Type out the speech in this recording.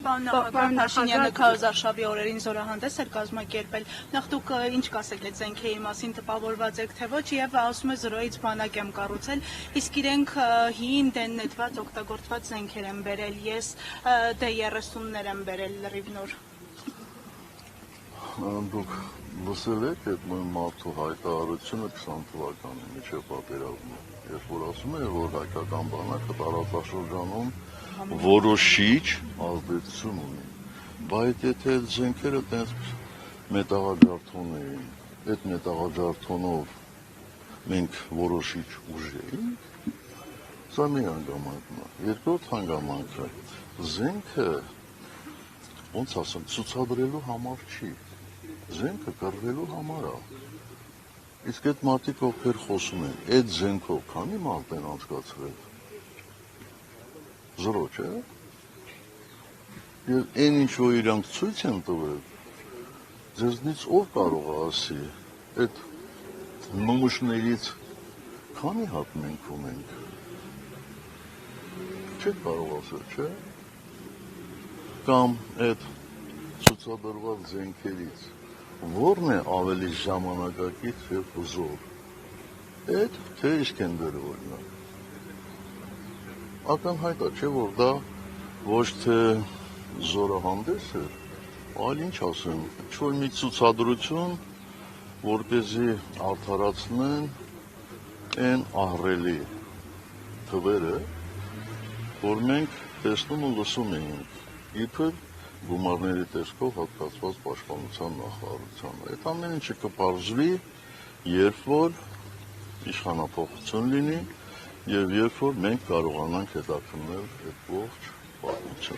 Պարոն նախագահ, Փաշինյանը քարոզարշավի օրերին զորահանդես էր կազմակերպել, նախ դուք ինչ կասեք այդ զենքերի մասին, տպավորված եք թե ոչ, եւ ասում է զրոյից բանակ եմ կառուցել, իսկ իրենք հին դեննետված օգտագործված զենքեր են բերել, ես D-30-ներ եմ բերել լրիվ նոր։ Դուք լսել եք այդ մարդու հայտարարությունը 20 թվականի միջև պատերազմը, երբ որ ասում է, որ հայկական բանակը տարածաշրջանում որոշիչ ազդեցություն ունի, բայց եթե այդ զենքերը տենց մետաղաջարդոն էին, այդ մետաղաջարդոնով մենք որոշիչ ուժ էինք, սա մի հանգամանքն է, երկրորդ հանգամանքը, զենքը, ոնց ասեմ, ցուցադրելու համար չի, զենքը կռվելու համար է, իսկ այդ մարդիկ ովքեր խոսում են, այդ զենքով քանի մարդ են անցկացրել, զրո չէ, և այն ինչ որ իրանք ցույց են տվել, ձեզնից ով կարող է ասի, այդ նմուշներից քանի հատ մենք ունենք, չեք կարող ասել, չէ, կամ այդ ցուցադրված զենքերից որն է ավելի ժամանակակից և հզոր, այդ թե Իսկենդերը օրինակ, ակնհայտ է, չէ, որ դա ոչ թե զորահանդես էր, այլ ինչ ասեմ, ինչ-որ մի ցուցադրություն, որպեսզի արդարացնեն այն ահռելի թվերը, որ մենք տեսնում ու լսում էինք, իբր գումարների տեսքով հատկացված պաշտպանության նախարարությանը։ Այդ ամեն ինչը կպարզվի, երբ որ իշխանափոխություն լինի, և երբ որ մենք կարողանանք հետաքննել այդ ողջ պատմությունը։